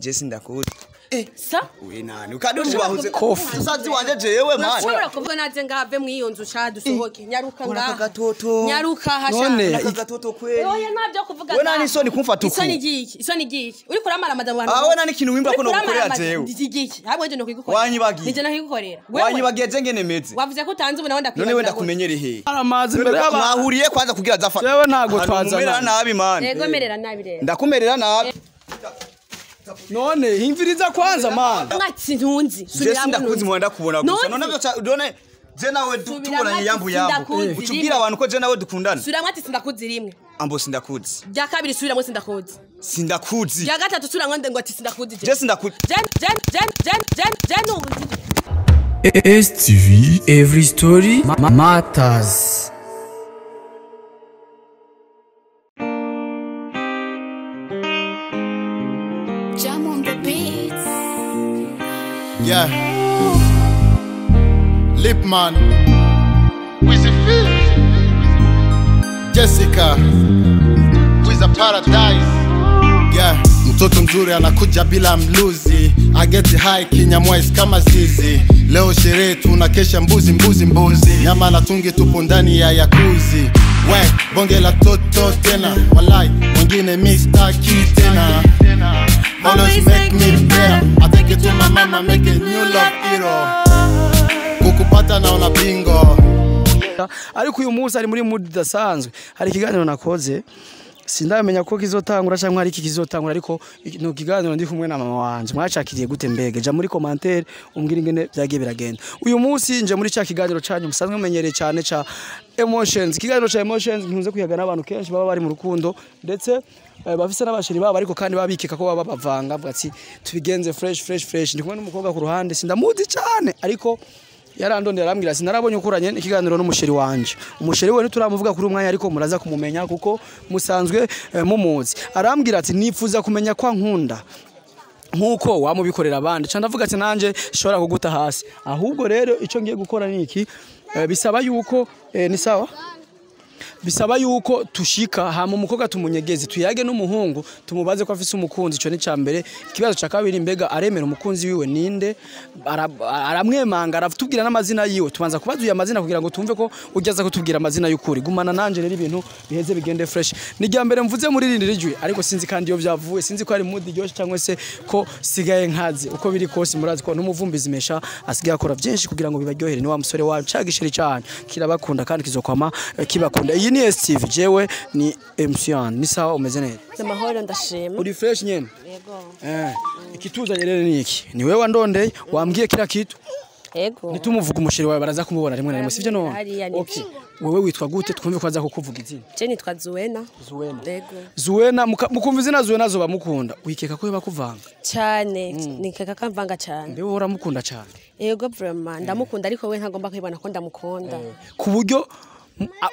Jesse ndakuzi. Sa? We nani ukadushi bahuze kofi. Musazi wanje jewe man. Ushobora kuvuga naje ngave mwiyo nzu cha dusohoke. Nyaruka ngaha. Gatoto. Nyaruka hasha. Gatoto kweli. Oya nabyo kuvuga. We nani soni kumfata uko. Isoni giki. Uri kuramara madamu wantu. We nani kintu wimba ko no gukorera jewe. Giki. Habwe je no kwigukorera. Wanyibagiye. Nije nakigukorera. Wanyibagiye je ngene meze. Wavuze ko utanze ubu nawe ndakwibaza. None wenda kumenyere he. Aramazi mbere y'aba. Mwahuriye kwanza kugira zafa. Jewe ntago twazana. Merera nabi man. Yego merera nabi rero. Ndakumerera nabi. None himviriza kwanza man. Mwatsi ntunzi. Jesse ndakuzi mwenda kubona gusa. None je nawe tubonanye yambu. Ucubwira abantu ko je nawe dukundana. Sura mwati sindakuzi rimwe. Ambo sindakuzi. Bya kabiri sura mwati sindakuzi. Sindakuzi. Bya gatatu sura mwande ngo ati sindakuzi je. Je sindakuzi. STV, every story matters. Jam on the beats. Yeah. Lipman. With a Jessica. With a paradise. Yeah. Mtoto mzuri anakuja bila mluzi. I get high kinyamwezi kama zizi. Leo sherehe tunakesha mbuzi. Nyama na tungi tupo ndani ya yakuzi. We, bonge la toto tena. Walai, wengine mistaki tena. Always make me better. I take it to my mama, make a new love hero. Kukupata naona bingo. Ariko uyu munsi ari muri mood dasanzwe. Hari ikiganiro nakoze. Sindamenya ko kizotangura cyangwa ari kizotangura ariko no kiganiro ndi kumwe na mama wanje. Mwacakiriye gute mbege? Ja muri commentaire umbwira ingene byagiye biragenda. Uyu munsi nje muri cya kiganiro cyanyu musanzwe menyereye cyane ca emotions. Ikiganiro ca emotions nkunze kuyagana abantu kenshi baba bari mu rukundo ndetse bafise n'abashiri babo ariko kandi babikeka ko baba bavanga avuga ati tubigenze fresh ndi kumwe n'umukobwa ku ruhande sindamuzi cyane ariko yarandondera arambwira sinarabonye ukuranye ikiganiro n'umusheri wanje umusheri we ntituramuvuga kuri umwanya ariko muraza kumumenya kuko musanzwe mumuzi arambwira ati nifuza kumenya kwa nkunda nkuko wamubikorera abandi cyane ndavuga ati nanje shora kuguta hasi ahubwo rero ico ngiye gukora niki bisaba yuko ni sawa bisaba yuko tushika hama umukobwa tumunyegeze tuyage n'umuhungu tumubaze ko afise umukunzi cyo ni cyambere ikibazo ca kabiri mbega aremera umukunzi wiwe ninde aramwemanga aratubwira n'amazina yiwe tubanza kubaza uya amazina kugira ngo tumve ko ujyaza kutubwira amazina y'ukuri gumana nanje rero ibintu biheze bigende fresh ni ryambere mvuze muri rindi rijwi ariko sinzi kandi iyo byavuye sinzi ko ari mood ryoshe cyangwa se ko sigaye nkazi uko biri kose murazi ko n'umuvumbizi mesha asigaye akora byinshi kugira ngo bibaryohere ni wa musore wawe cagishiri cyane kirabakunda kandi kizokwama kibakunda ni STV jewe ni MC1 ni sawa umeze neza Namahoro ndashima uri fresh nyene yego ikituzanye rero ni iki ni wewe wandondeye wambwiye kila kitu yego nitumuvuga umusheri wawe baraza kumubona rimwe na rimwe sivyo none okay wewe witwa gute twumve kwaza kukuvuga izina je nitwa Zuena yego Zuena mukumva izina Zuena zo bamukunda wikeka ko bakuvanga cyane nikeka kamvanga cyane mbe wowe uramukunda cyane yego vraiment ndamukunda ariko we ntagomba kwibona ko ndamukunda ku buryo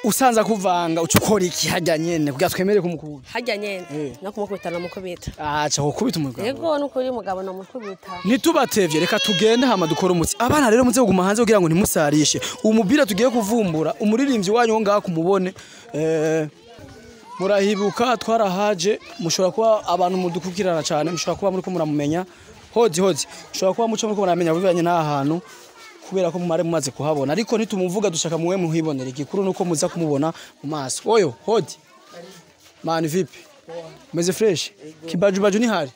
usanza kuvanga ucukora iki hajya nyene kugira twemere kumukunda hajya nyene no kumukubita no mukubita acha ukubita umugabo yego nuko uri mugabo no mukubita nitubatevye reka tugende hama dukora umutsi abana rero muze kuguma hanze kugira ngo ntimusarishe umubira tugiye kuvumbura umuririmbyi wanyu ngaha kumubone murahibuka twarahaje mushobora kuba abantu mudukukirana cyane mushobora kuba muri ko muramumenya hodi mushobora kuba muco muri ko muramenya bibanye n'ahantu kubera ko mumare mumaze kuhabona ariko nitumuvuga dushaka muwe muhibonera igikuru nuko muza kumubona mu maso oyo hodi man vipi meze fresh kibajubaju ni hari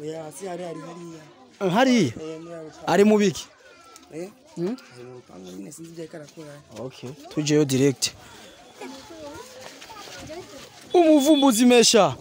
oya si hari ari mubiki pango nyine sinzi bya karakora okay tujeyo direct umuvumbuzi mesha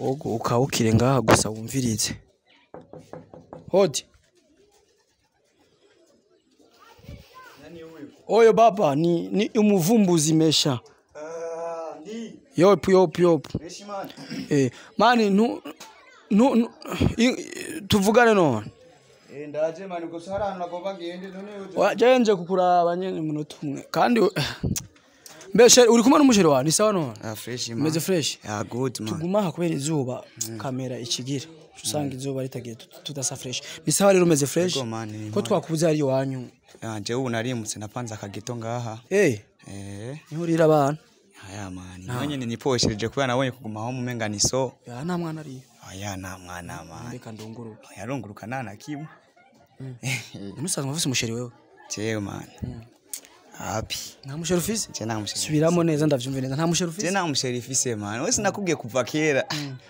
ogo ukawukire ngaha gusa wumvirize hodi oyo baba ni umuvumbuzi mesha yop mani tuvugane none ndaje mani gusa hari ahantu nagomba ngende none wajenje kukuraba nyene munota umwe kandi mbese uri kumwe n'umusheri wawe ni sawa none fresh man meze fresh good man tuguma hakubera izuba kamera ikigira usanga izuba ritagiye tudasa fresh ni sawa rero meze fresh ko twakubuze ari wanyu je ubu narimutse napanze akageto ngaha nihurira abantu aya mani nanye niposhereje kubera nabonye kuguma aho mumenganiso ya nta mwana ari aya nta mwana mani reka ndunguruka yarunguruka nana kimwe Nusanzwe ufise umusheri wewe jewe man happy nta musheri ufise je nta musheri subiramo neza ndavyumve neza nta musheri ufise je nta musheri ufise man wese nakubwiye kuva kera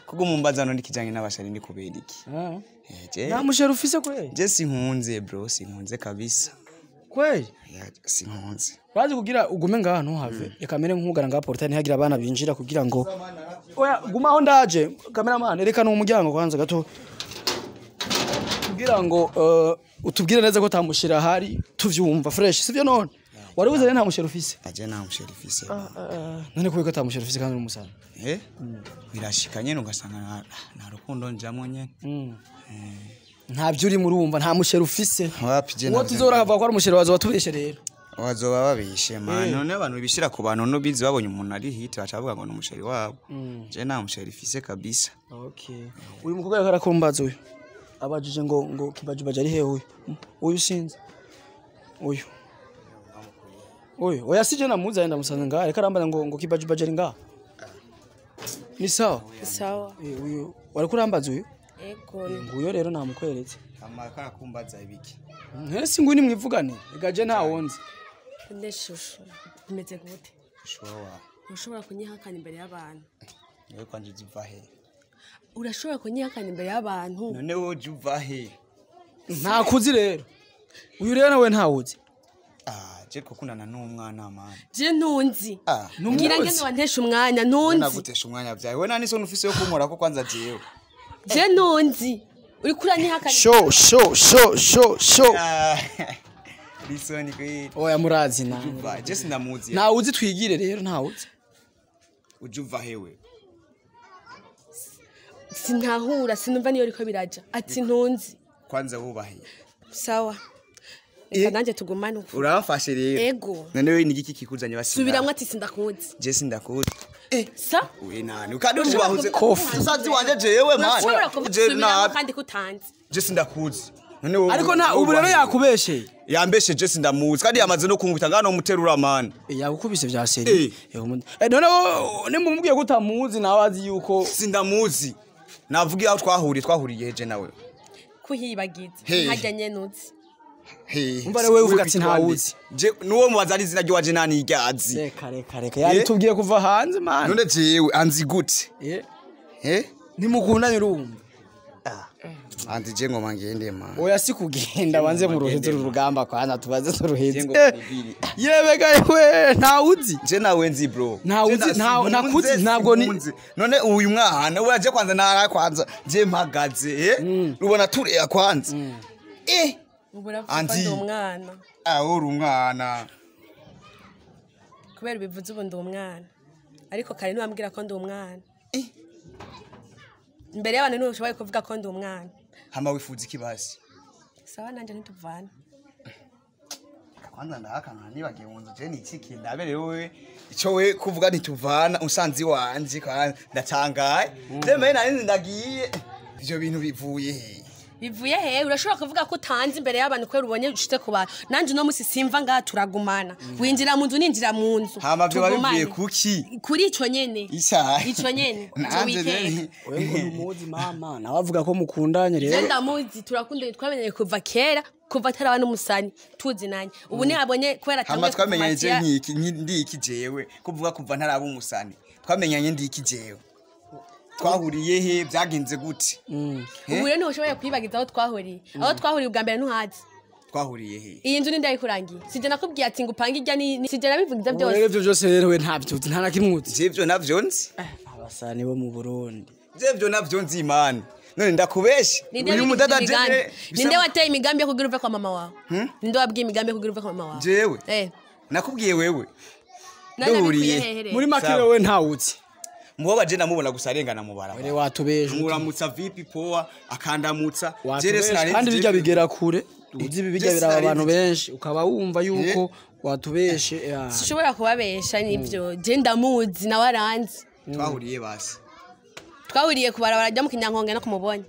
kuko mumbazano ndikijanye n'abasheri ndi kubera iki je nta musheri ufise kweli je sinkunze bro sinkunze kabisa kweli sinkunze baje kugira ugume ngaha ntuhave reka mere nkugara ngaha portail ntihagira abana binjira kugira ngo oya guma aho ndaje cameraman reka no umuryango kwanza gato kugira ngo utubwire neza ko tamushira hari tuvyumva fresh sivyo none wari uze nta musheri ufise aje nta musheri ufise none kubiko tamusheri ufise kandi umusana birashikanye ugasanga nta rukundo njamwe nyene ntabyo uri murumva nta musheri ufise wapi je uwo tuzora hava ko ari musheri wazo watubeshe rero wazoba babishe man none abantu bishira ku bantu no bizi babonye umuntu ari hit bacavuga ngo n'umusheri wabo je nta musheri ufise kabisa okay uyu mukobwa yakarakumbaza uyu abajije ngo kibajubaje ari hewe uyu sinzi uyu oya sije namuza yenda musanze ngaha reka arambaza ngo kibajubaje ari ngaha ni sawa sawa uyu wari kurambaza uyu ego nguyo rero namukweretse amakara kumbaza ibiki ntese ngwini mwivugane igaje nta wonzi ndeshusho imeze gute showa ushobora kunyihakana imbere y'abantu niwe kwanje ziva he urashobora kunyihakana imbere y'abantu none wowe uva he nta kuzi rero uyu rero nawe ntawuzi je kokundana n'umwana man je ntunzi ngira ngene wantesha umwanya ntunzi nagutesha umwanya byawe we nani so nufise yo kumora ko kwanza jewe je ntunzi uri kuranyihakana show lisoni kweli oya murazi na je sinamuzi ntawuzi twigire rero ntawuzi ujuva hewe sinahura sinumva niyo riko biraja ati ntunzi kwanza wubahe sawa eka nanje tugumane uko urabafashe rero ego none we nigiki kikuzanye basi subiramwe ati sindakuzi je sindakuzi sa we nani ukaduje bahuze kofi usazi wanje jewe man je na kandi kutanzi je sindakuzi none wowe ariko nta ubu rero yakubeshe yambeshe je sindamuzi kandi yamaze no kungwita ngano muterura man yakukubise vya seri none nimumubwiye ko utamuzi nawe azi yuko sindamuzi navugiye aho twahuriye je nawe kuhibagiza hajya nyenuzi umva rero wewe uvuga ati ntawuzi je nuwo mubaza ari izina ryaje nani iryazi reka yari tubwiye kuva hanze man none jewe anzi gute nimukundanye urumva anzi je ngoma ngende man oya si kugenda banze mu ruhezo rurugamba kwana tubaze turuhezo yebega we ntawuzi je nawe nzi bro ntawuzi nakuzi ntabwo ni none uyu mwana uraje kwanza nara kwanza je mpagaze rubona tureya kwanza anzi umwana uri umwana kubera bivuze ubu ndi umwana ariko kare ntiwambwira ko ndi umwana mbere y'abantu niwe ushoboye kuvuga ko ndi umwana hama wifuza ikibazi sawa nanje ntituvana kwanza ndahakana nibagiye mu nzu je n'iki ndabere wewe ico we kuvuga ntituvana usanzi wanje kandi ndatangaye ndemeye nari ndagiye ivyo bintu bivuye he bivuye he urashobora kuvuga ko utanze imbere y'abantu ko rubonye ushite ku bantu nanje no musi simva ngaha turagumana winjira mu nzu ninjira mu nzu hama byo babivuye kuki kuri ico nyene ico nyene wewe umuzi mama nawe avuga ko mukundanye rero ndamuzi turakundanye twamenye kuva kera kuva taraba n'umusani tuzi nanye ubu ni abonye kwera tamwe hama twamenye je nkiki ndi iki jewe kuvuga kuva ntaraba umusani twamenyanye ndi iki jewe twahuriye he byagenze gute ubu rero ntushoboye kwibagiza aho twahuriye ubwa mbere ntuhazi twahuriye he iyi nzu ninde yikurangiye sije nakubwiye ati ngo upange ijya ni sije nabivugiza byose rero byo byose rero we ntabyo nta nakimwuzi jevyo navyo nzi abasani bo mu Burundi jevyo navyo nzi imana none ndakubeshe uyu mudada je ninde wateye imigambi yo kugira uve kwa mama wawe ninde wabwiye imigambi yo kugira uve kwa mama wawe jewe nakubwiye wewe duhuriye muri makiro we ntawuzi muhoba je namubona gusa arengana mu barabara Were watubeje muramutsa vipi poa akandamutsa kandi bijya bigera kure uzi bijya biraba abantu benshi ukaba wumva yuko watubeshe sishobora kubabesha nivyo je ndamuzi na waranzi twahuriye basi twahuriye kubarabara ryo mu Kinyankonge no kumubonye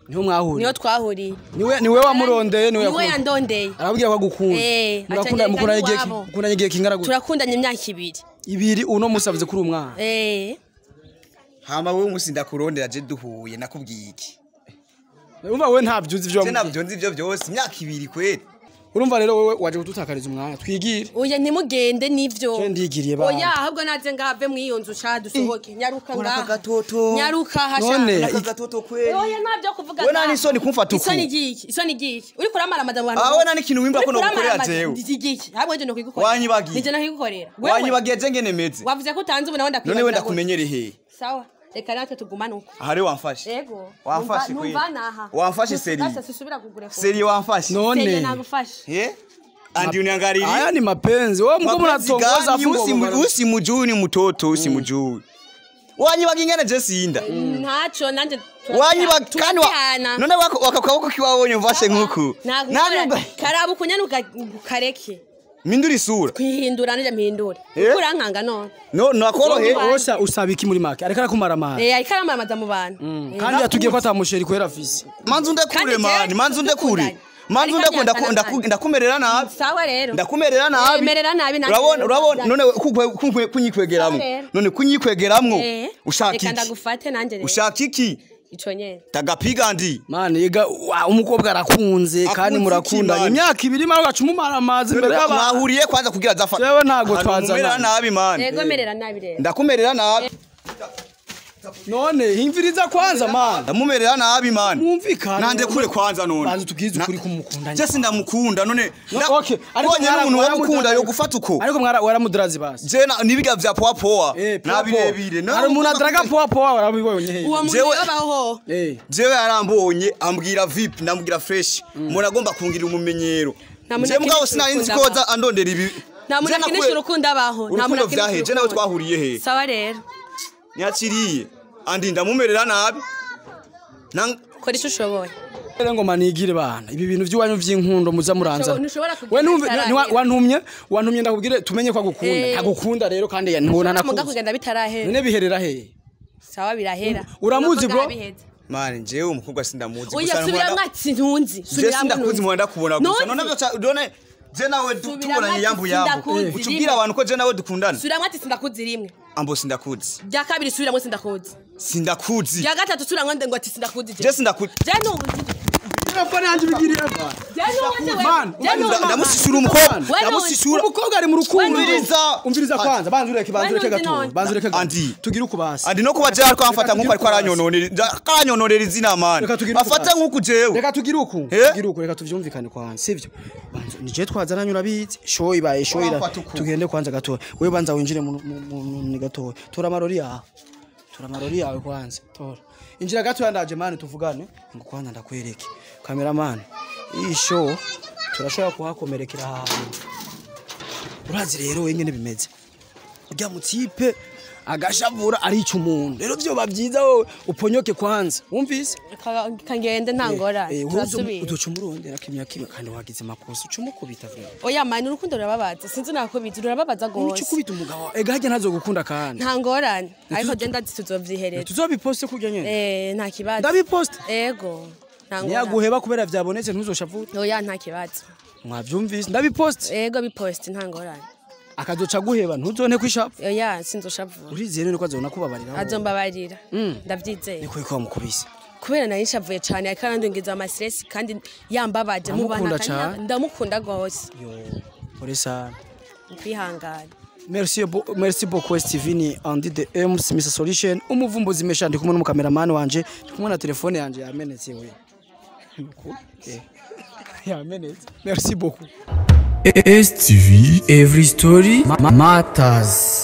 niho mwahuriye niho twahuriye niwe wamurondeye niwe yandondeye arabwira ko gukunda mukunda igihe kingara gute turakundanye imyaka ibiri uno musavuze kuri umwana hama wewe umusinda kurondera je duhuye nakubwiye iki urumva wewe ntavyo uzi je navyo nzi ivyo byose imyaka 2 kweli urumva rero wewe waje kututakariza umwanya twigire oya ntimugende nivyo je ndigiriye ba oya ahubwo naze ngave mu iyo nzu cha dusohoke nyaruka ngaha gatoto nyaruka hasha none gatoto kweli oya ntabyo kuvuga we nani isoni kumfata uko isoni giki uri kuramara madamu wantu we nani kintu wimba ko no gukorera jewe giki ahubwo je no kwigukorera wanyibagiye nije no kwigukorera wanyibagiye je ngene meze wavuze ko utanze ubu nawe ndakwibagira none wenda kumenyere he sawa reka natwe tugumane uko ahari wamfashe yego wamfashe kweli numvanaha wamfashe seri susubira kugure seri wamfashe none nagufashe andi uniangalie haya ni mapenzi wewe mko mnatongoza afu usimujui ni mtoto usimujui wanyibaga ingene je sinda ntacho nanje wanyibaga kandi none wakakako kiwabonye mvashe nkuku nani karabu kunyanuka kareke minduri sura kwihindura nje mpindure urankanga none no nakorohe osa usabiki muri make areka kumara mara areka aramara madamu bana kandi yatugiye ko atamusheri kwera fisi manzu ndekure mani manzu ndekure manzu ndakumerera nabi sawa rero ndakumerera nabi merera nabi urabona none kunyikwegeramwo none kunyikwegeramwo ushaka iki ndagufate nanje rero ushaka iki ico nyene tagapiga ndi mani yega umukobwa arakunze kandi murakundanye imyaka 2 mara gacumumara amazi mbere y'abantu mwahuriye kwanza kugira zafa jewe ntago twazana nabi mani yego merera nabi rero ndakumerera nabi none himviriza kwanza man ndamumerera nabi man mwumvikana nande kure kwanza none banze tugize ukuri kumukundanye je ndamukunda none okay ariko umuntu wamukunda yo gufata uko ariko waramudirazi basi je nibiga vya poa poa nabirebire no ari umuntu adraga poa poa warabibonye jewe abaho jewe arambonye ambwira vip ndambwira fresh umuntu agomba kungira umumenyero je mugabo sinarinzi koza andondera ibi namuntu kinisha urukundo abaho namuntu vyaheje nawe twahuriye he sawa rero nyakiriye andi ndamumerera nabi kora icyo ushoboye rero ngo manigire bana ibi bintu by'uwanyu vy'inkundo muza muranza we numve wantumye ndakubwire tumenye ko agukunda agukunda rero kandi ntubona nakuze muga kugenda bitarahera none biherera he sawa birahera uramuzi bro mani jewe umukobwa sindamuzi gusa subira mwatsi ntunzi subira sindakuzi mwanda kubona gusa none je nawe tubonanye yambu ucubwira abantu ko je nawe dukundana subira mwatsi sindakuzi rimwe ambo sindakuzi bya kabiri subira mwe sindakuzi bya gatatu subira mwende ngo ati sindakuzi je sindakuzi je nubuzi Telefone yanje bigiriye ndamusishura umukobwa ndamusishura umukobwa ari mu rukundo umviriza kwanza banzureke gato banzureke andi tugira ukubasa andi no kuba je ariko amfata nkuko ariko aranyononera izina mani afata nkuko jewe reka tugira uku reka tuvyumvikane kwanza sivyo banzo nije twazana nyura bizi shoyi baye shoyira tugende kwanza gato wewe banza winjire mu gato tora marori yawe kwanza tora injira gato yandaje mani tuvugane ngo kwanza ndakwereke cameraman iyi show turashobora kuhakomerekera ahantu urazi rero wengene bimeze urya mutipe agashavura ari icumuntu rero byo babyiza wowe uponyoke kwanza wumvise kangende ntangora turasubira uducumurondera kimya kibe kandi wagize makosa ucumukubita vyo oya mani urukundo rurababaza sinzi nako bizi rurababaza gose ucukubita umugabo egahage ntazo gukunda kandi ntangorane ariko genda tuzovyihereza tuzobiposte kurya nyene nta kibazo ndabiposte ego nyaguheba kubera vyabonetse ntuzoshavuta oya nta kibazo mwavyumvise ndabiposte ego biposte ntangorane akazoca guheba ntuzone kwishapu oya sinzoshavura urizeye none ko azona kubabarira azombabarira ndavyizeye niko ko mukubise kubera nari nshavuye cyane kandi ndungiza ama stress kandi yambabaje mu bana ndamukunda gose yo oresa kwihangana merci beaucoup Steven Andy the M's Mr Solution umuvumbuzi mesha ndi kumwe n'umukameraman wanje ndi kumwe na telefone yanje yamenetse we yamenetse merci beaucoup STV, every story matters.